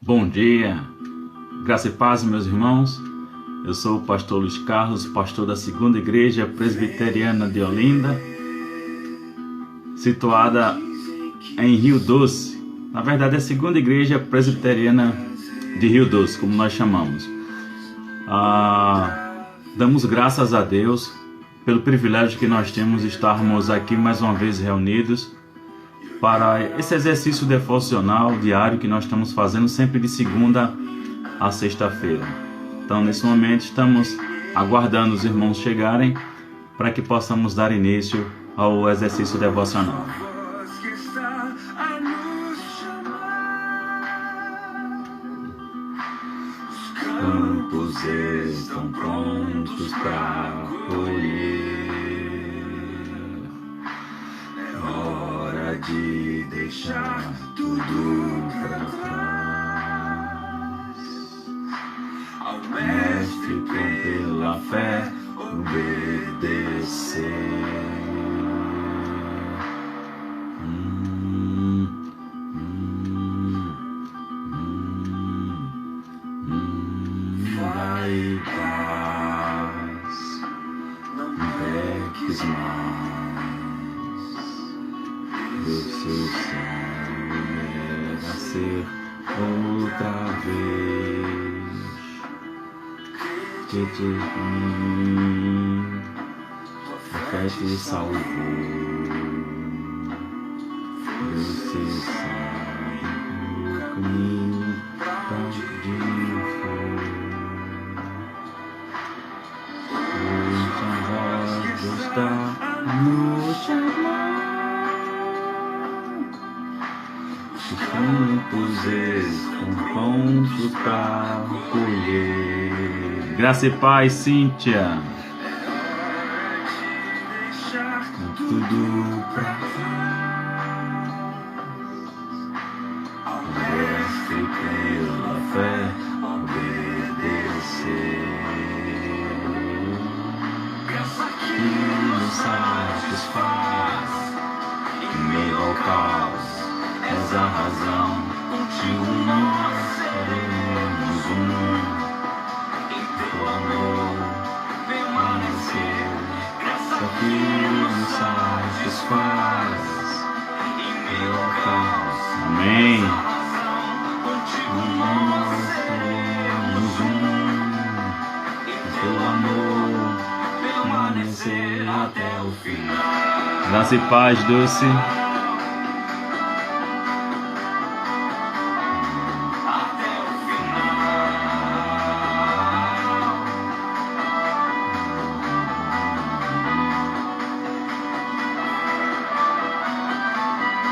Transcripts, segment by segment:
Bom dia, graça e paz, meus irmãos. Eu sou o pastor Luiz Carlos, pastor da Segunda Igreja Presbiteriana de Olinda, situada em Rio Doce. Na verdade, é a Segunda Igreja Presbiteriana de Rio Doce, como nós chamamos. Damos graças a Deus pelo privilégio que nós temos de estarmos aqui mais uma vez reunidos para esse exercício devocional diário que nós estamos fazendo sempre de segunda a sexta-feira. Então, nesse momento, estamos aguardando os irmãos chegarem para que possamos dar início ao exercício devocional. Campos estão prontos para colher. De deixar tudo para trás, ao Mestre com pela fé obedecer. Vai em paz, não peques mais. O seu sangue nascer outra vez, que a fé te salvou. Você sabe o caminho pra onde foi. Hoje a voz está no chamar. Os campos estão prontos para colher. Graça e paz, Cíntia. Com tudo pra trás. Mestre pela fé obedecer. Que nos satisfaz em meio ao caos. És a razão de nós seremos teu amor permaneceu, só que nos satisfaz em meio ao caos. Amém. Nós seremos teu amor permanecer até o fim. Graça e paz, Dulce.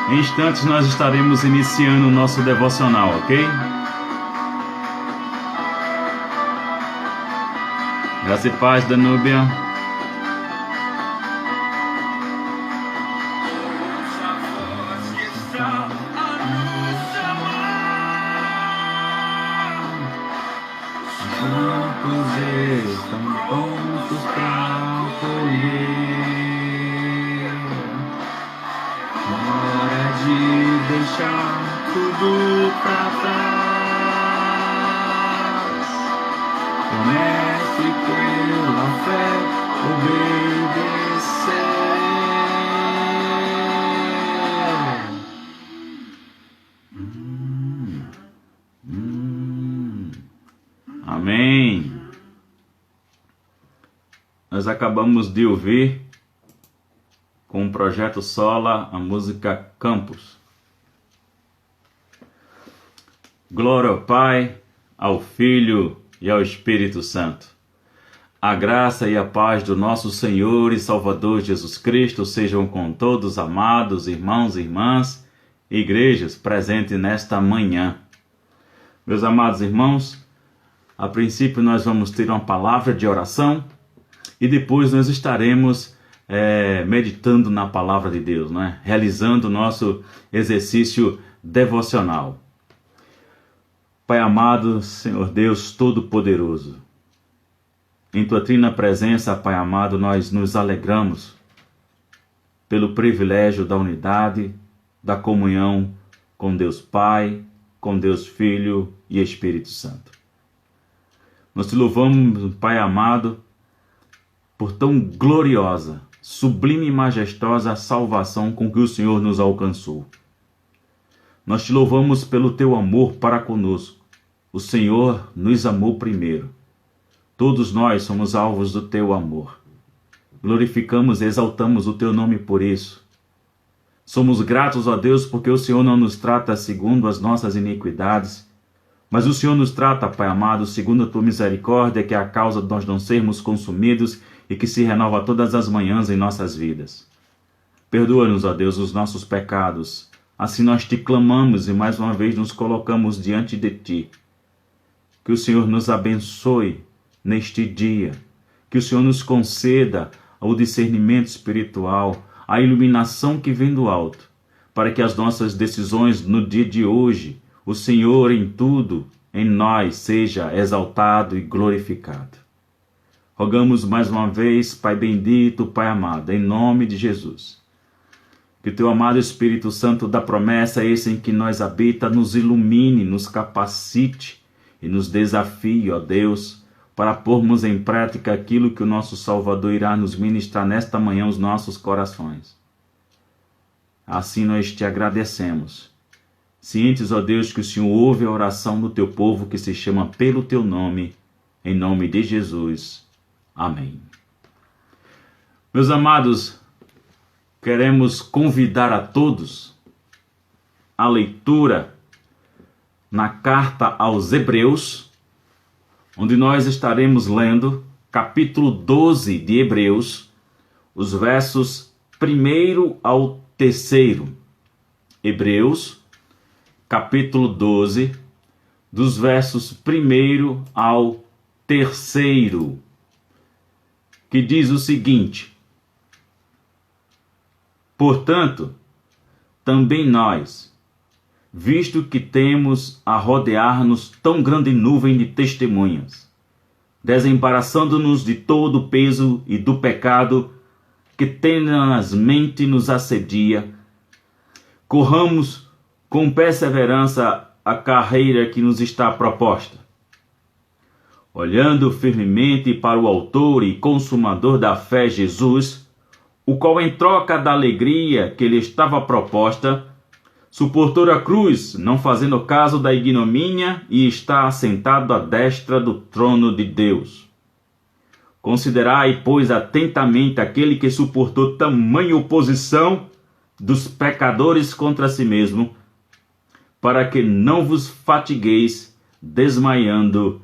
Em instantes nós estaremos iniciando o nosso devocional, ok? Graça e paz, Danúbia. Os campos estão prontos para colher. De deixar tudo pra trás, promete pela fé obedecer. Amém. Nós acabamos de ouvir com o Projeto Sola, a música Campos. Glória ao Pai, ao Filho e ao Espírito Santo. A graça e a paz do nosso Senhor e Salvador Jesus Cristo sejam com todos, amados irmãos e irmãs, igrejas presentes nesta manhã. Meus amados irmãos, a princípio nós vamos ter uma palavra de oração e depois nós estaremos meditando na palavra de Deus, né? Realizando o nosso exercício devocional. Pai amado, Senhor Deus Todo-Poderoso, em Tua trina presença, Pai amado, nós nos alegramos pelo privilégio da unidade, da comunhão com Deus Pai, com Deus Filho e Espírito Santo. Nós te louvamos, Pai amado, por tão gloriosa, sublime e majestosa salvação com que o Senhor nos alcançou. Nós te louvamos pelo teu amor para conosco. O Senhor nos amou primeiro. Todos nós somos alvos do teu amor. Glorificamos e exaltamos o teu nome por isso. Somos gratos a Deus porque o Senhor não nos trata segundo as nossas iniquidades, mas o Senhor nos trata, Pai amado, segundo a tua misericórdia, que é a causa de nós não sermos consumidos e que se renova todas as manhãs em nossas vidas. Perdoa-nos, ó Deus, os nossos pecados. Assim nós te clamamos e mais uma vez nos colocamos diante de ti. Que o Senhor nos abençoe neste dia. Que o Senhor nos conceda o discernimento espiritual, a iluminação que vem do alto, para que as nossas decisões no dia de hoje, o Senhor em tudo, em nós, seja exaltado e glorificado. Rogamos mais uma vez, Pai bendito, Pai amado, em nome de Jesus, que o teu amado Espírito Santo da promessa, esse em que nós habita, nos ilumine, nos capacite e nos desafie, ó Deus, para pormos em prática aquilo que o nosso Salvador irá nos ministrar nesta manhã aos nossos corações. Assim nós te agradecemos, cientes, ó Deus, que o Senhor ouve a oração do teu povo que se chama pelo teu nome, em nome de Jesus. Amém. Meus amados, queremos convidar a todos à leitura na carta aos Hebreus, onde nós estaremos lendo capítulo 12 de Hebreus, os versos 1 ao 3. Hebreus, capítulo 12, dos versos 1 ao 3, que diz o seguinte: portanto, também nós, visto que temos a rodear-nos tão grande nuvem de testemunhas, desembaraçando-nos de todo o peso e do pecado que tenazmente nos assedia, corramos com perseverança a carreira que nos está proposta, olhando firmemente para o autor e consumador da fé, Jesus, o qual, em troca da alegria que lhe estava proposta, suportou a cruz, não fazendo caso da ignomínia, e está assentado à destra do trono de Deus. Considerai, pois, atentamente aquele que suportou tamanha oposição dos pecadores contra si mesmo, para que não vos fatigueis desmaiando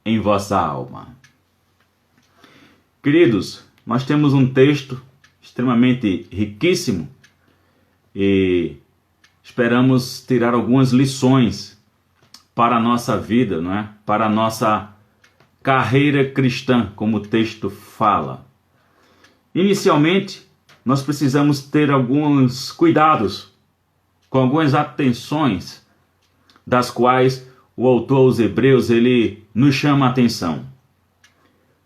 em vossa alma. Queridos, nós temos um texto extremamente riquíssimo e esperamos tirar algumas lições para a nossa vida, não é? Para a nossa carreira cristã, como o texto fala. Inicialmente, nós precisamos ter alguns cuidados, com algumas atenções, das quais o autor aos Hebreus ele nos chama a atenção.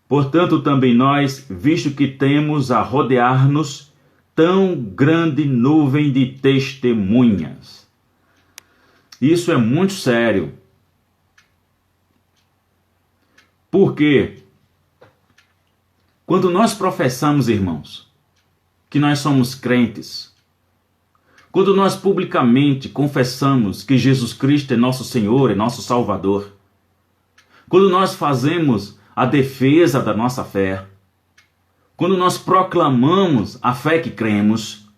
Portanto, também nós, visto que temos a rodear-nos tão grande nuvem de testemunhas. Isso é muito sério. Porque quando nós professamos, irmãos, que nós somos crentes, quando nós publicamente confessamos que Jesus Cristo é nosso Senhor, é nosso Salvador, quando nós fazemos a defesa da nossa fé, quando nós proclamamos a fé que cremos,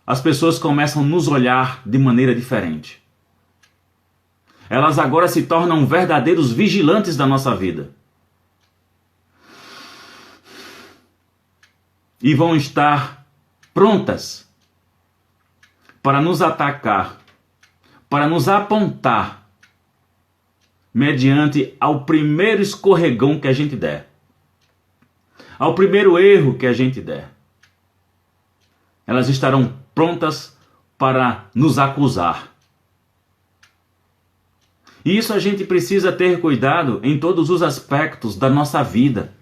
as pessoas começam a nos olhar de maneira diferente. Elas agora se tornam verdadeiros vigilantes da nossa vida. E vão estar prontas para nos atacar, para nos apontar, mediante ao primeiro escorregão que a gente der, ao primeiro erro que a gente der. Elas estarão prontas para nos acusar. E isso a gente precisa ter cuidado em todos os aspectos da nossa vida.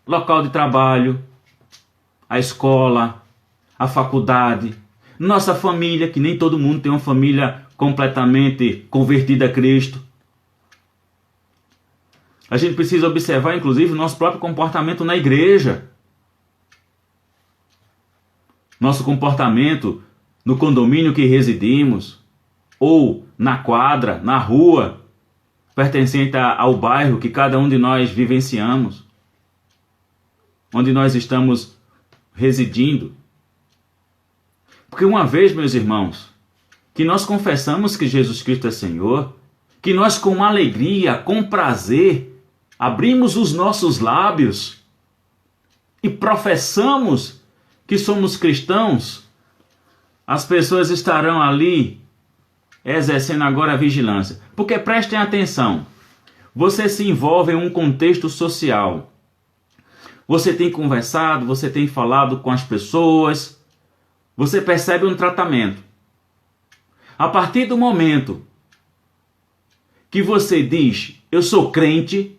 Local de trabalho, a escola, a faculdade, Nossa família, que nem todo mundo tem uma família completamente convertida a Cristo. A gente precisa observar, inclusive, o nosso próprio comportamento na igreja. Nosso comportamento no condomínio que residimos, ou na quadra, na rua, pertencente ao bairro que cada um de nós vivenciamos, onde nós estamos residindo. Porque uma vez, meus irmãos, que nós confessamos que Jesus Cristo é Senhor, que nós com alegria, com prazer, abrimos os nossos lábios e professamos que somos cristãos, as pessoas estarão ali exercendo agora a vigilância. Porque prestem atenção, você se envolve em um contexto social. Você tem conversado, você tem falado com as pessoas, você percebe um tratamento. A partir do momento que você diz, eu sou crente,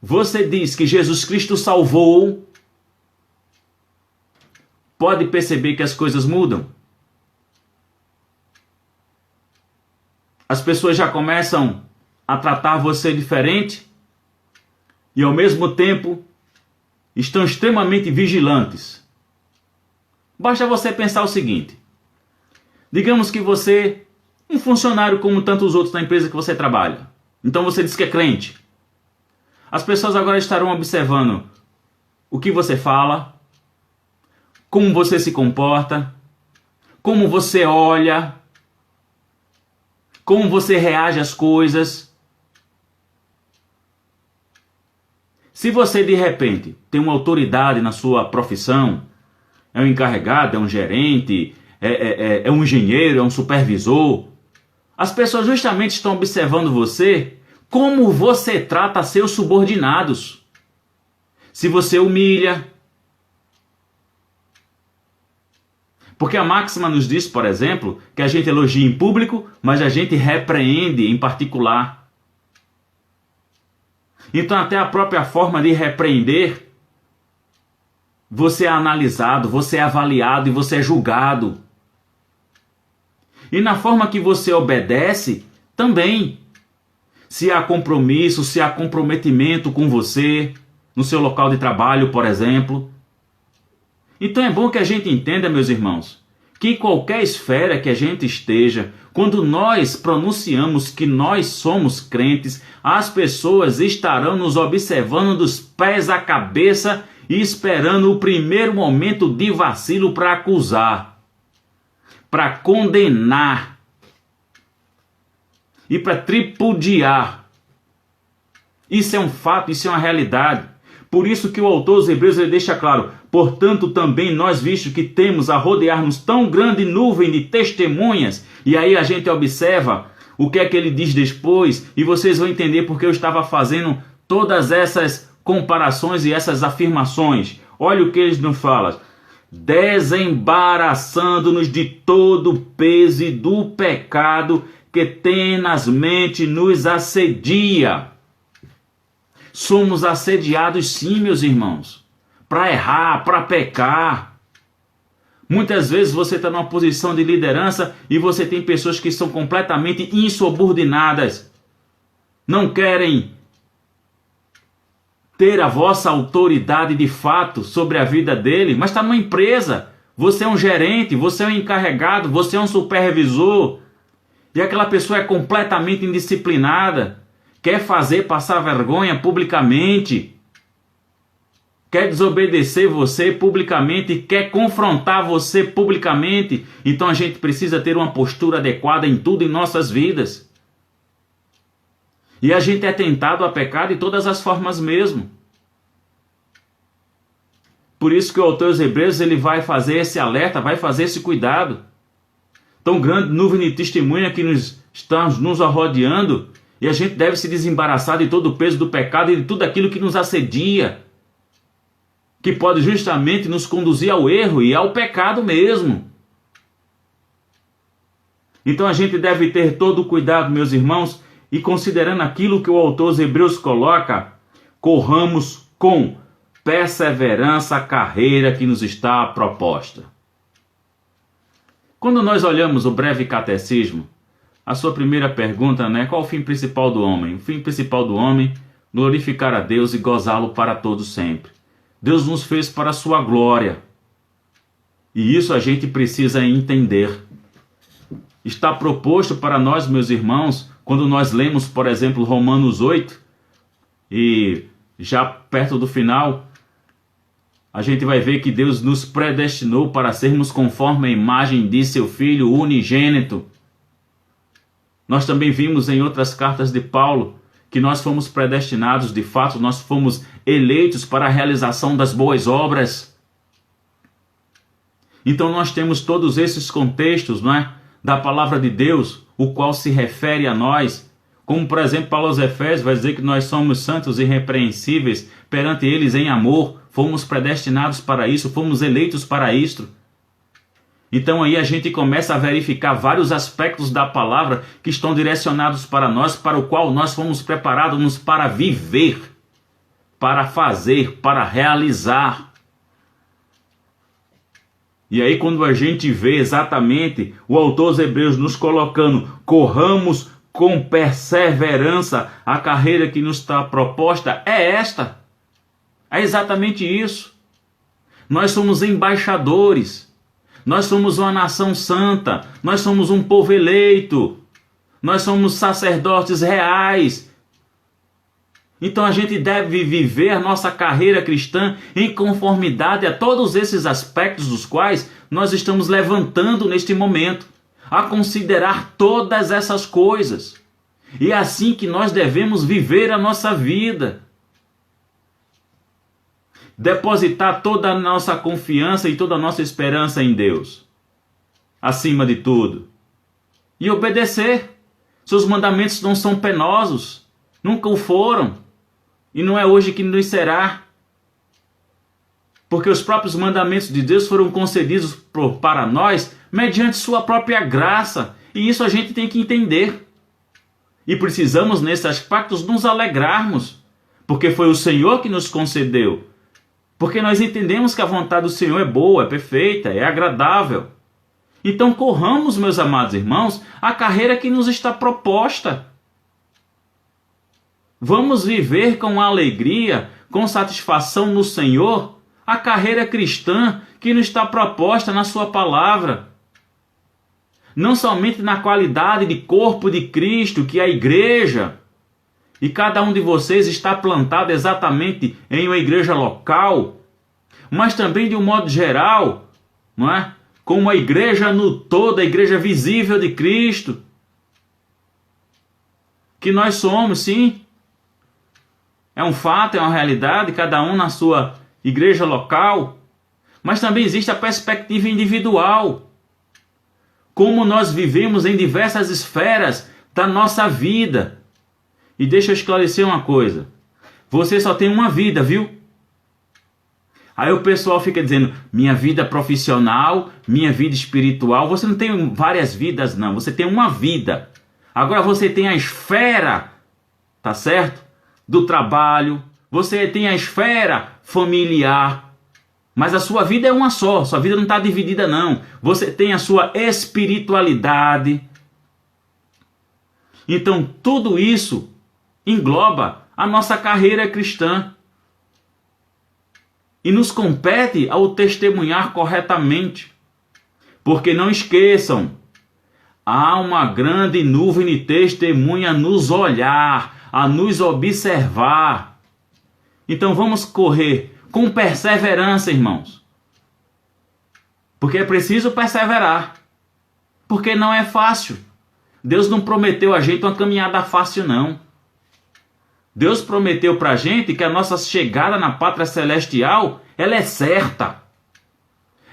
você diz que Jesus Cristo salvou, pode perceber que as coisas mudam. As pessoas já começam a tratar você diferente e ao mesmo tempo estão extremamente vigilantes. Basta você pensar o seguinte: digamos que você é um funcionário como tantos outros da empresa que você trabalha. Então você diz que é crente. As pessoas agora estarão observando o que você fala, como você se comporta, como você olha, como você reage às coisas. Se você de repente tem uma autoridade na sua profissão, é um encarregado, é um gerente, é um engenheiro, é um supervisor, as pessoas justamente estão observando você, como você trata seus subordinados. Se você humilha. Porque a máxima nos diz, por exemplo, que a gente elogia em público, mas a gente repreende em particular. Então até a própria forma de repreender, você é analisado, você é avaliado e você é julgado. E na forma que você obedece, também. Se há compromisso, se há comprometimento com você, no seu local de trabalho, por exemplo. Então é bom que a gente entenda, meus irmãos, que em qualquer esfera que a gente esteja, quando nós pronunciamos que nós somos crentes, as pessoas estarão nos observando dos pés à cabeça e esperando o primeiro momento de vacilo para acusar, para condenar e para tripudiar. Isso é um fato, isso é uma realidade. Por isso que o autor aos Hebreus ele deixa claro: portanto também nós, visto que temos a rodear-nos tão grande nuvem de testemunhas, e aí a gente observa o que é que ele diz depois, e vocês vão entender porque eu estava fazendo todas essas comparações e essas afirmações. Olha o que ele nos fala: desembaraçando-nos de todo o peso e do pecado que tenazmente nos assedia. Somos assediados sim, meus irmãos, para errar, para pecar. Muitas vezes você está numa posição de liderança e você tem pessoas que são completamente insubordinadas. Não querem ter a vossa autoridade de fato sobre a vida dele, mas está numa empresa. Você é um gerente, você é um encarregado, você é um supervisor. E aquela pessoa é completamente indisciplinada, quer fazer passar vergonha publicamente, quer desobedecer você publicamente, quer confrontar você publicamente. Então a gente precisa ter uma postura adequada em tudo em nossas vidas. E a gente é tentado a pecar de todas as formas mesmo. Por isso que o autor dos Hebreus ele vai fazer esse alerta, vai fazer esse cuidado. Tão grande nuvem de testemunha que está nos rodeando, e a gente deve se desembaraçar de todo o peso do pecado e de tudo aquilo que nos assedia, que pode justamente nos conduzir ao erro e ao pecado mesmo. Então a gente deve ter todo o cuidado, meus irmãos, e considerando aquilo que o autor dos Hebreus coloca, corramos com perseverança a carreira que nos está proposta. Quando nós olhamos o breve catecismo, a sua primeira pergunta, né? Qual o fim principal do homem? O fim principal do homem, glorificar a Deus e gozá-lo para todo sempre. Deus nos fez para a sua glória. E isso a gente precisa entender. Está proposto para nós, meus irmãos, quando nós lemos, por exemplo, Romanos 8, e já perto do final, a gente vai ver que Deus nos predestinou para sermos conforme a imagem de seu Filho unigênito. Nós também vimos em outras cartas de Paulo que nós fomos predestinados, de fato, nós fomos eleitos para a realização das boas obras. Então nós temos todos esses contextos, não é, da palavra de Deus, o qual se refere a nós. Como, por exemplo, Paulo aos Efésios vai dizer que nós somos santos e irrepreensíveis perante eles em amor. Fomos predestinados para isso, fomos eleitos para isto. Então aí a gente começa a verificar vários aspectos da palavra que estão direcionados para nós, para o qual nós fomos preparados para viver, para fazer, para realizar. E aí quando a gente vê exatamente o autor aos Hebreus nos colocando, corramos com perseverança a carreira que nos está proposta, é esta. É exatamente isso. Nós somos embaixadores. Nós somos uma nação santa, nós somos um povo eleito, nós somos sacerdotes reais. Então a gente deve viver a nossa carreira cristã em conformidade a todos esses aspectos dos quais nós estamos levantando neste momento, a considerar todas essas coisas. E é assim que nós devemos viver a nossa vida. Depositar toda a nossa confiança e toda a nossa esperança em Deus, acima de tudo, e obedecer. Seus mandamentos não são penosos, nunca o foram, e não é hoje que nos será, porque os próprios mandamentos de Deus foram concedidos para nós mediante sua própria graça, e isso a gente tem que entender, e precisamos nesses aspectos nos alegrarmos, porque foi o Senhor que nos concedeu. Porque nós entendemos que a vontade do Senhor é boa, é perfeita, é agradável. Então corramos, meus amados irmãos, a carreira que nos está proposta. Vamos viver com alegria, com satisfação no Senhor, a carreira cristã que nos está proposta na sua palavra. Não somente na qualidade de corpo de Cristo, que é a igreja, e cada um de vocês está plantado exatamente em uma igreja local, mas também de um modo geral, não é? Como a igreja no todo, a igreja visível de Cristo, que nós somos, sim. É um fato, é uma realidade, cada um na sua igreja local, mas também existe a perspectiva individual, como nós vivemos em diversas esferas da nossa vida. E deixa eu esclarecer uma coisa. Você só tem uma vida, viu? Aí o pessoal fica dizendo, minha vida profissional, minha vida espiritual. Você não tem várias vidas, não. Você tem uma vida. Agora você tem a esfera, tá certo? Do trabalho. Você tem a esfera familiar. Mas a sua vida é uma só. Sua vida não está dividida, não. Você tem a sua espiritualidade. Então tudo isso engloba a nossa carreira cristã. E nos compete ao testemunhar corretamente. Porque não esqueçam, há uma grande nuvem de testemunha a nos olhar, a nos observar. Então vamos correr com perseverança, irmãos. Porque é preciso perseverar. Porque não é fácil. Deus não prometeu a gente uma caminhada fácil, não. Deus prometeu para a gente que a nossa chegada na pátria celestial, ela é certa.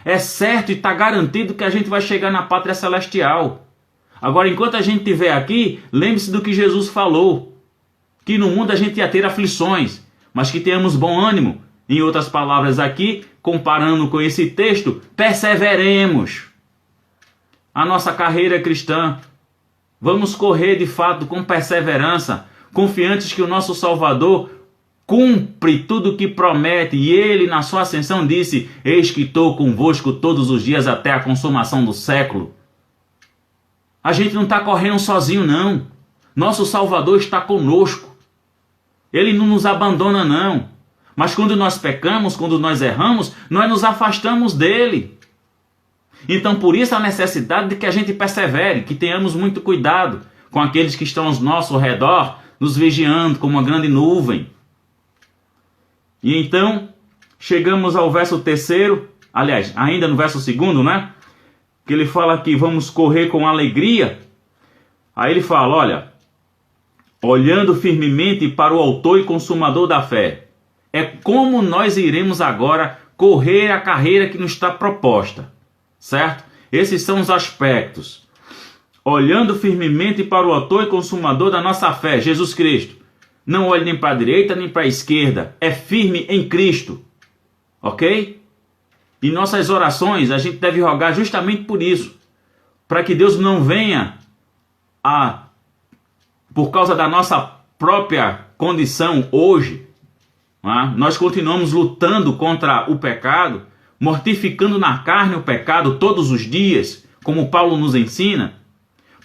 É certo e está garantido que a gente vai chegar na pátria celestial. Agora, enquanto a gente estiver aqui, lembre-se do que Jesus falou. Que no mundo a gente ia ter aflições, mas que tenhamos bom ânimo. Em outras palavras aqui, comparando com esse texto, perseveremos. A nossa carreira cristã. Vamos correr de fato com perseverança, confiantes que o nosso Salvador cumpre tudo o que promete, e ele na sua ascensão disse: eis que estou convosco todos os dias até a consumação do século. A gente não está correndo sozinho não, nosso Salvador está conosco, ele não nos abandona não, mas quando nós pecamos, quando nós erramos, nós nos afastamos dele. Então por isso a necessidade de que a gente persevere, que tenhamos muito cuidado com aqueles que estão ao nosso redor, nos vigiando como uma grande nuvem. E então, chegamos ao verso 3º, aliás, ainda no verso 2º, né? Que ele fala que vamos correr com alegria. Aí ele fala, olha, olhando firmemente para o autor e consumador da fé. É como nós iremos agora correr a carreira que nos está proposta, certo? Esses são os aspectos. Olhando firmemente para o autor e consumador da nossa fé, Jesus Cristo. Não olhe nem para a direita nem para a esquerda. É firme em Cristo. Ok? Em nossas orações a gente deve rogar justamente por isso. Para que Deus não venha por causa da nossa própria condição hoje. Nós continuamos lutando contra o pecado, mortificando na carne o pecado todos os dias, como Paulo nos ensina.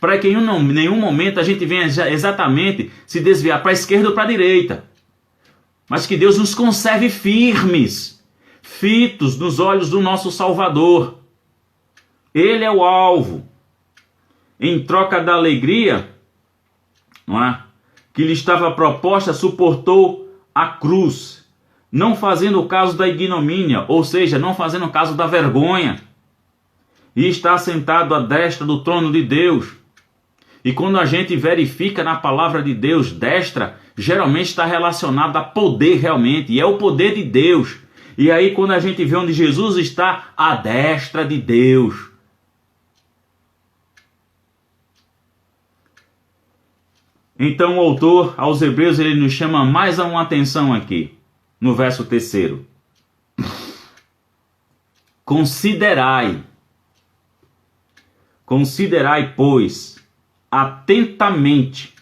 Para que em nenhum momento a gente venha exatamente se desviar para a esquerda ou para a direita. Mas que Deus nos conserve firmes, fitos nos olhos do nosso Salvador. Ele é o alvo. Em troca da alegria, que lhe estava proposta, suportou a cruz, não fazendo caso da ignomínia, ou seja, não fazendo caso da vergonha. E está sentado à destra do trono de Deus. E quando a gente verifica na palavra de Deus, destra, geralmente está relacionado a poder realmente, e é o poder de Deus. E aí quando a gente vê onde Jesus está, à destra de Deus. Então o autor aos Hebreus, ele nos chama mais a uma atenção aqui, no verso 3º. Considerai, pois, atentamente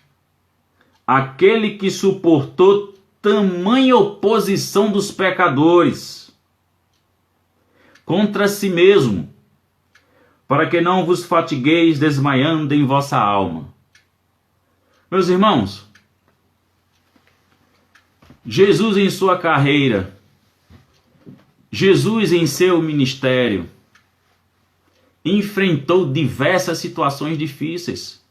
aquele que suportou tamanha oposição dos pecadores contra si mesmo, para que não vos fatigueis desmaiando em vossa alma. Meus irmãos, Jesus em sua carreira, Jesus em seu ministério, enfrentou diversas situações difíceis.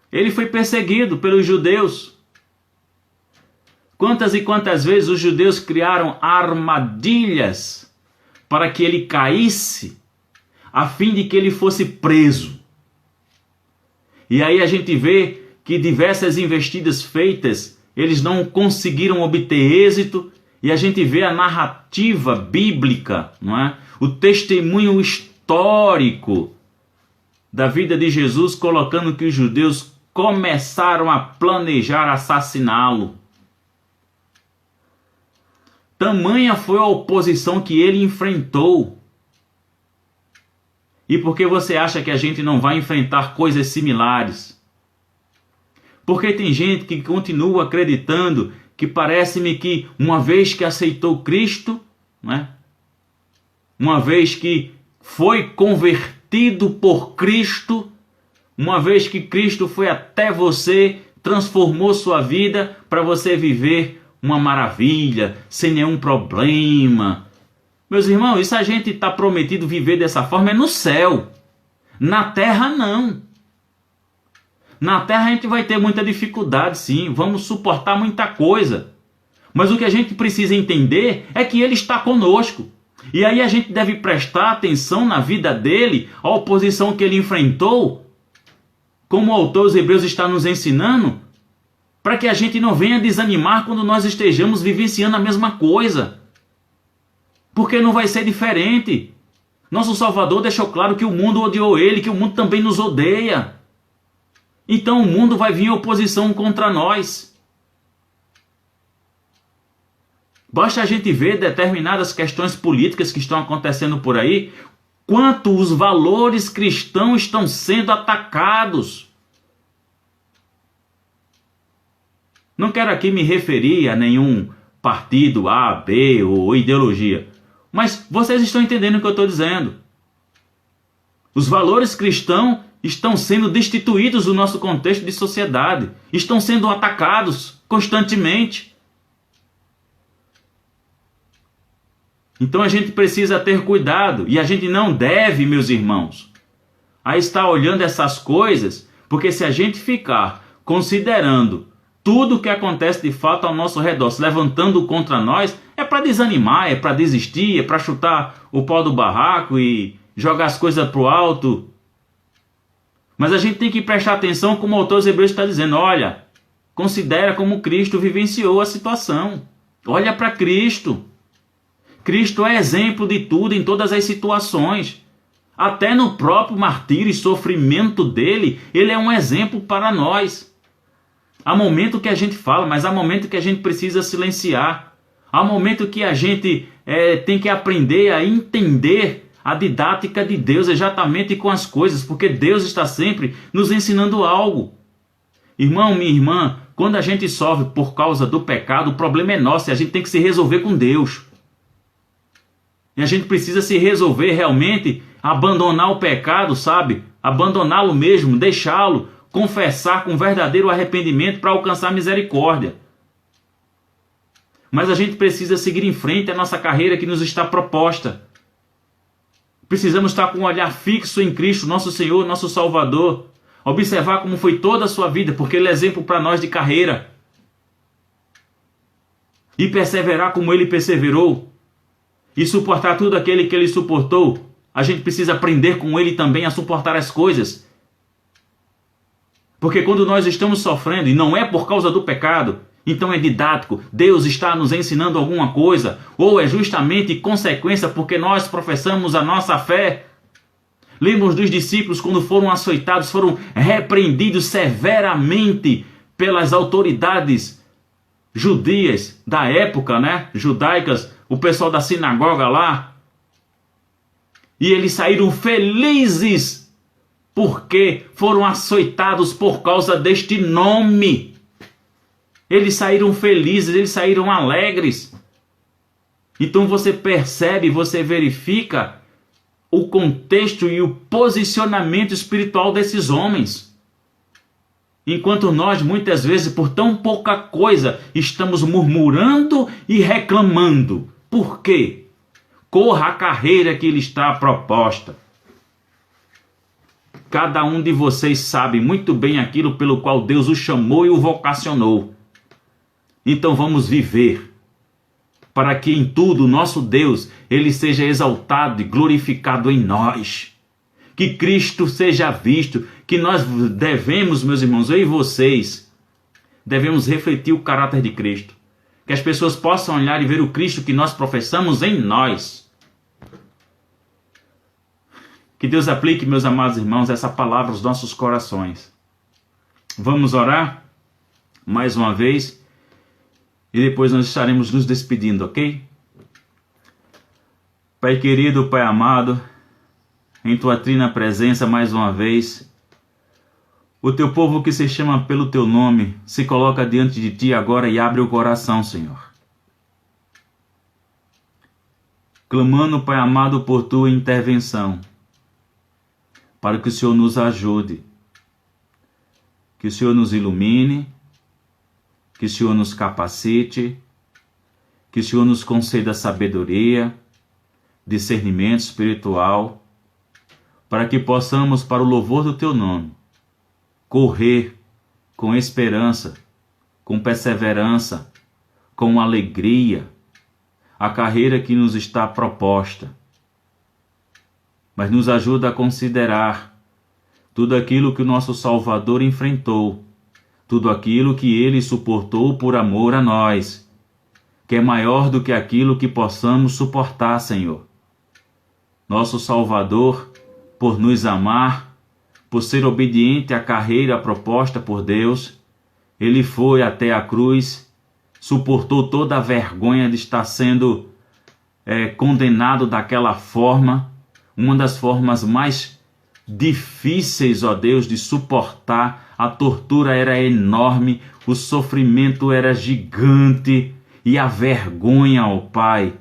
Ele foi perseguido pelos judeus. Quantas e quantas vezes os judeus criaram armadilhas para que ele caísse, a fim de que ele fosse preso. E aí a gente vê que diversas investidas feitas, eles não conseguiram obter êxito, e a gente vê a narrativa bíblica, não é? O testemunho histórico da vida de Jesus, colocando que os judeus começaram a planejar assassiná-lo. Tamanha foi a oposição que ele enfrentou. E por que você acha que a gente não vai enfrentar coisas similares? Porque tem gente que continua acreditando que parece-me que uma vez que aceitou Cristo, né? Uma vez que foi convertido por Cristo, uma vez que Cristo foi até você, transformou sua vida para você viver uma maravilha, sem nenhum problema. Meus irmãos, isso a gente está prometido viver dessa forma é no céu. Na terra não. Na terra a gente vai ter muita dificuldade, sim, vamos suportar muita coisa. Mas o que a gente precisa entender é que Ele está conosco. E aí a gente deve prestar atenção na vida dele, a oposição que ele enfrentou, como o autor dos Hebreus está nos ensinando, para que a gente não venha desanimar quando nós estejamos vivenciando a mesma coisa. Porque não vai ser diferente. Nosso Salvador deixou claro que o mundo odiou ele, que o mundo também nos odeia. Então o mundo vai vir em oposição contra nós. Basta a gente ver determinadas questões políticas que estão acontecendo por aí, quanto os valores cristãos estão sendo atacados. Não quero aqui me referir a nenhum partido A, B ou ideologia. Mas vocês estão entendendo o que eu estou dizendo. Os valores cristãos estão sendo destituídos do nosso contexto de sociedade. Estão sendo atacados constantemente. Então a gente precisa ter cuidado. E a gente não deve, meus irmãos, a estar olhando essas coisas, porque se a gente ficar considerando tudo o que acontece de fato ao nosso redor, se levantando contra nós, é para desanimar, é para desistir, é para chutar o pau do barraco e jogar as coisas para o alto. Mas a gente tem que prestar atenção, como o autor dos Hebreus está dizendo, olha, considera como Cristo vivenciou a situação. Olha para Cristo. Cristo é exemplo de tudo em todas as situações. Até no próprio martírio e sofrimento dele, ele é um exemplo para nós. Há momento que a gente fala, mas há momento que a gente precisa silenciar. Há momento que a gente tem que aprender a entender a didática de Deus exatamente com as coisas, porque Deus está sempre nos ensinando algo. Irmão, minha irmã, quando a gente sofre por causa do pecado, o problema é nosso e a gente tem que se resolver com Deus. E a gente precisa se resolver realmente, abandonar o pecado, sabe? Abandoná-lo mesmo, deixá-lo, confessar com verdadeiro arrependimento para alcançar misericórdia. Mas a gente precisa seguir em frente a nossa carreira que nos está proposta. Precisamos estar com um olhar fixo em Cristo, nosso Senhor, nosso Salvador. Observar como foi toda a sua vida, porque Ele é exemplo para nós de carreira. E perseverar como Ele perseverou. E suportar tudo aquilo que Ele suportou. A gente precisa aprender com Ele também a suportar as coisas. Porque quando nós estamos sofrendo, e não é por causa do pecado, então é didático, Deus está nos ensinando alguma coisa, ou é justamente consequência porque nós professamos a nossa fé. Lembram dos discípulos quando foram açoitados, foram repreendidos severamente pelas autoridades judias da época, né? Judaicas, o pessoal da sinagoga lá. E eles saíram felizes porque foram açoitados por causa deste nome. Eles saíram felizes, eles saíram alegres. Então você percebe, você verifica o contexto e o posicionamento espiritual desses homens. Enquanto nós, muitas vezes, por tão pouca coisa, estamos murmurando e reclamando. Por quê? Corra a carreira que lhe está proposta. Cada um de vocês sabe muito bem aquilo pelo qual Deus o chamou e o vocacionou. Então vamos viver, para que em tudo o nosso Deus, Ele seja exaltado e glorificado em nós. Que Cristo seja visto, que nós devemos, meus irmãos, eu e vocês, devemos refletir o caráter de Cristo. Que as pessoas possam olhar e ver o Cristo que nós professamos em nós. Que Deus aplique, meus amados irmãos, essa palavra aos nossos corações. Vamos orar mais uma vez. E depois nós estaremos nos despedindo, ok? Pai querido, Pai amado, em Tua trina presença mais uma vez, o Teu povo que se chama pelo Teu nome, se coloca diante de Ti agora e abre o coração, Senhor. Clamando, Pai amado, por Tua intervenção, para que o Senhor nos ajude, que o Senhor nos ilumine, que o Senhor nos capacite, que o Senhor nos conceda sabedoria, discernimento espiritual, para que possamos, para o louvor do Teu nome, correr com esperança, com perseverança, com alegria, a carreira que nos está proposta. Mas nos ajuda a considerar tudo aquilo que o nosso Salvador enfrentou, tudo aquilo que Ele suportou por amor a nós, que é maior do que aquilo que possamos suportar, Senhor. Nosso Salvador, por nos amar, por ser obediente à carreira proposta por Deus, Ele foi até a cruz, suportou toda a vergonha de estar sendo condenado daquela forma, uma das formas mais difíceis, ó Deus, de suportar. A tortura era enorme, o sofrimento era gigante e a vergonha, ó Pai,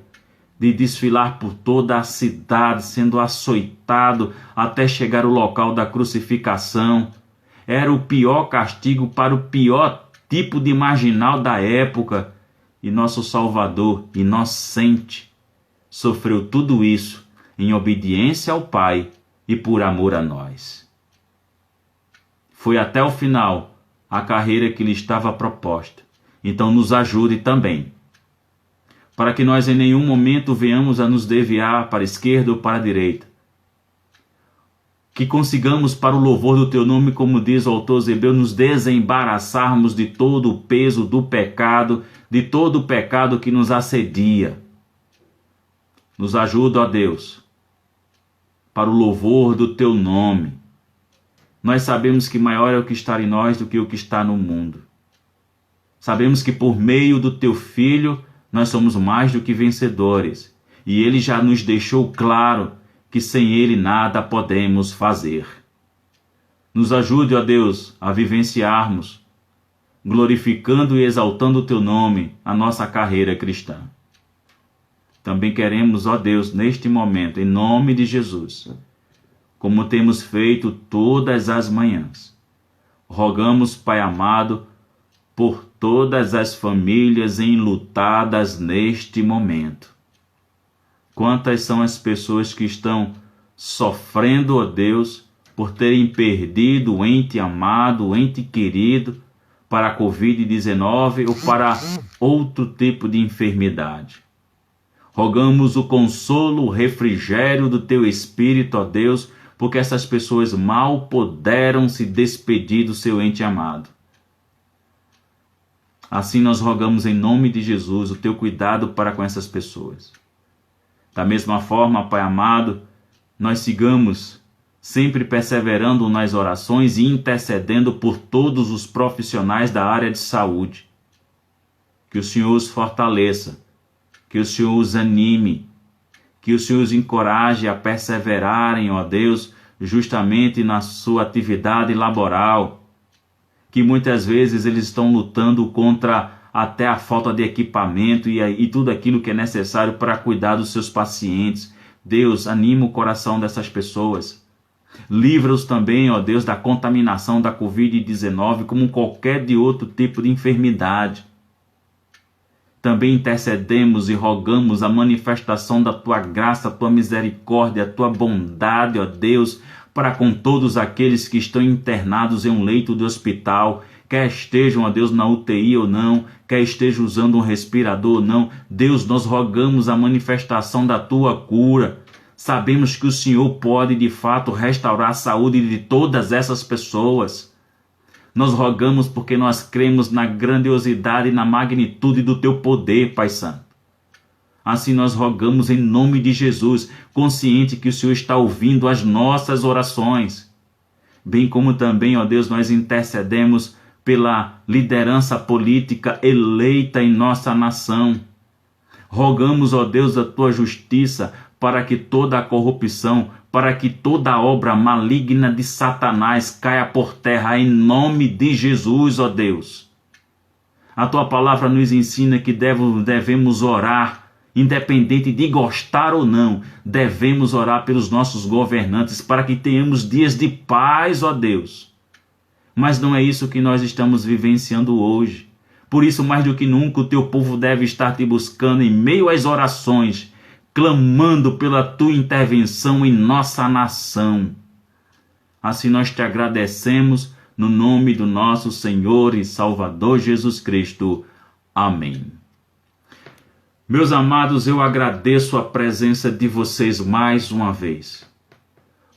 de desfilar por toda a cidade, sendo açoitado até chegar ao local da crucificação. Era o pior castigo para o pior tipo de marginal da época. E nosso Salvador, inocente, sofreu tudo isso em obediência ao Pai e por amor a nós. Foi até o final a carreira que lhe estava proposta. Então nos ajude também, para que nós em nenhum momento venhamos a nos desviar para a esquerda ou para a direita. Que consigamos, para o louvor do Teu nome, como diz o autor aos Hebreus, nos desembaraçarmos de todo o peso do pecado, de todo o pecado que nos assedia. Nos ajuda, ó Deus, para o louvor do Teu nome. Nós sabemos que maior é o que está em nós do que o que está no mundo. Sabemos que por meio do Teu Filho nós somos mais do que vencedores. E Ele já nos deixou claro que sem Ele nada podemos fazer. Nos ajude, ó Deus, a vivenciarmos, glorificando e exaltando o Teu nome, a nossa carreira cristã. Também queremos, ó Deus, neste momento, em nome de Jesus, como temos feito todas as manhãs, rogamos, Pai amado, por todas as famílias enlutadas neste momento. Quantas são as pessoas que estão sofrendo, ó Deus, por terem perdido o ente amado, o ente querido, para a Covid-19 ou para outro tipo de enfermidade. Rogamos o consolo, o refrigério do Teu Espírito, ó Deus, porque essas pessoas mal puderam se despedir do seu ente amado. Assim nós rogamos em nome de Jesus o Teu cuidado para com essas pessoas. Da mesma forma, Pai amado, nós sigamos sempre perseverando nas orações e intercedendo por todos os profissionais da área de saúde. Que o Senhor os fortaleça, que o Senhor os anime, que o Senhor os encoraje a perseverarem, ó Deus, justamente na sua atividade laboral, que muitas vezes eles estão lutando contra até a falta de equipamento e tudo aquilo que é necessário para cuidar dos seus pacientes. Deus, anima o coração dessas pessoas. Livra-os também, ó Deus, da contaminação da Covid-19, como qualquer de outro tipo de enfermidade. Também intercedemos e rogamos a manifestação da Tua graça, Tua misericórdia, a Tua bondade, ó Deus, para com todos aqueles que estão internados em um leito de hospital, quer estejam, ó Deus, na UTI ou não, quer estejam usando um respirador ou não. Deus, nós rogamos a manifestação da Tua cura. Sabemos que o Senhor pode, de fato, restaurar a saúde de todas essas pessoas. Nós rogamos porque nós cremos na grandiosidade e na magnitude do Teu poder, Pai Santo. Assim nós rogamos em nome de Jesus, consciente que o Senhor está ouvindo as nossas orações. Bem como também, ó Deus, nós intercedemos pela liderança política eleita em nossa nação. Rogamos, ó Deus, a Tua justiça para que toda a corrupção, para que toda obra maligna de Satanás caia por terra em nome de Jesus, ó Deus. A Tua palavra nos ensina que devemos orar, independente de gostar ou não, devemos orar pelos nossos governantes para que tenhamos dias de paz, ó Deus. Mas não é isso que nós estamos vivenciando hoje. Por isso, mais do que nunca, o Teu povo deve estar Te buscando em meio às orações, clamando pela Tua intervenção em nossa nação. Assim nós Te agradecemos no nome do nosso Senhor e Salvador Jesus Cristo. Amém. Meus amados, eu agradeço a presença de vocês mais uma vez.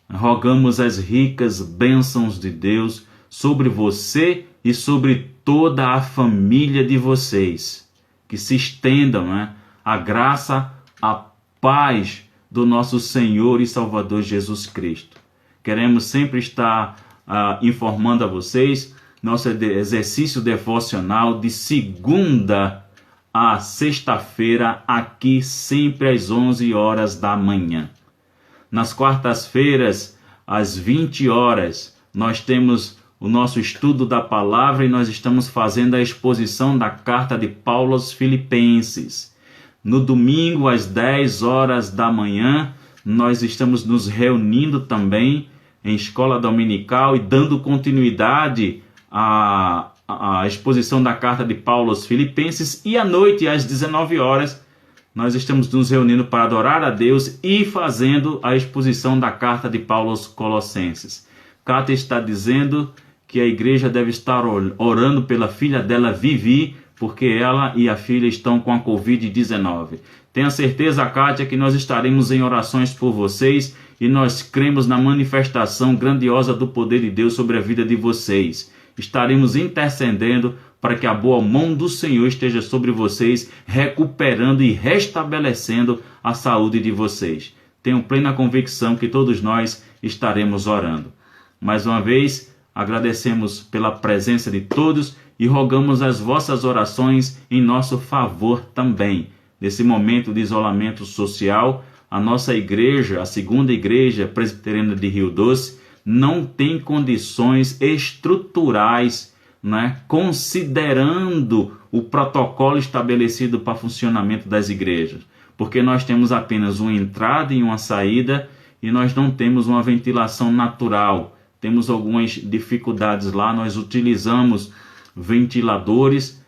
Rogamos as ricas bênçãos de Deus sobre você e sobre toda a família de vocês. Que se estendam, a graça, a paz do nosso Senhor e Salvador Jesus Cristo. Queremos sempre estar informando a vocês nosso exercício devocional de segunda a sexta-feira, aqui sempre às 11 horas da manhã. Nas quartas-feiras, às 20 horas, nós temos o nosso estudo da palavra e nós estamos fazendo a exposição da carta de Paulo aos Filipenses. No domingo, às 10 horas da manhã, nós estamos nos reunindo também em escola dominical e dando continuidade à exposição da carta de Paulo aos Filipenses. E à noite, às 19 horas, nós estamos nos reunindo para adorar a Deus e fazendo a exposição da carta de Paulo aos Colossenses. Cátia está dizendo que a igreja deve estar orando pela filha dela, Vivi, porque ela e a filha estão com a Covid-19. Tenha certeza, Cátia, que nós estaremos em orações por vocês e nós cremos na manifestação grandiosa do poder de Deus sobre a vida de vocês. Estaremos intercedendo para que a boa mão do Senhor esteja sobre vocês, recuperando e restabelecendo a saúde de vocês. Tenho plena convicção que todos nós estaremos orando. Mais uma vez, agradecemos pela presença de todos e rogamos as vossas orações em nosso favor também. Nesse momento de isolamento social, a nossa igreja, a segunda igreja presbiteriana de Rio Doce, não tem condições estruturais, considerando o protocolo estabelecido para funcionamento das igrejas. Porque nós temos apenas uma entrada e uma saída e nós não temos uma ventilação natural. Temos algumas dificuldades lá, nós utilizamos ventiladores,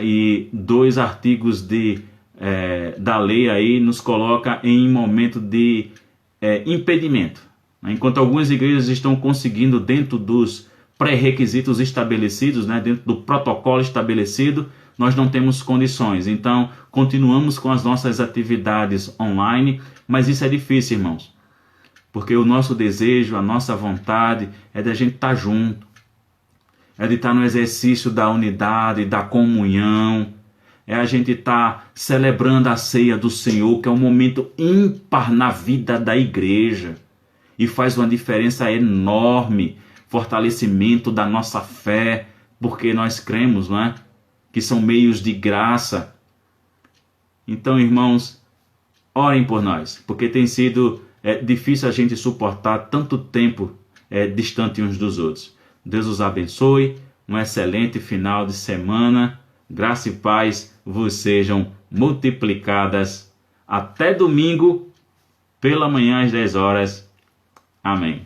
e 2 artigos da lei aí nos coloca em momento de impedimento. Enquanto algumas igrejas estão conseguindo, dentro dos pré-requisitos estabelecidos, dentro do protocolo estabelecido, nós não temos condições. Então, continuamos com as nossas atividades online, mas isso é difícil, irmãos. Porque o nosso desejo, a nossa vontade é de a gente estar junto. É de estar no exercício da unidade, da comunhão. É a gente estar celebrando a ceia do Senhor, que é um momento ímpar na vida da igreja. E faz uma diferença enorme. Fortalecimento da nossa fé. Porque nós cremos, que são meios de graça. Então, irmãos, orem por nós. Porque tem sido difícil a gente suportar tanto tempo distante uns dos outros. Deus os abençoe, um excelente final de semana, graça e paz vos sejam multiplicadas. Até domingo, pela manhã às 10 horas. Amém.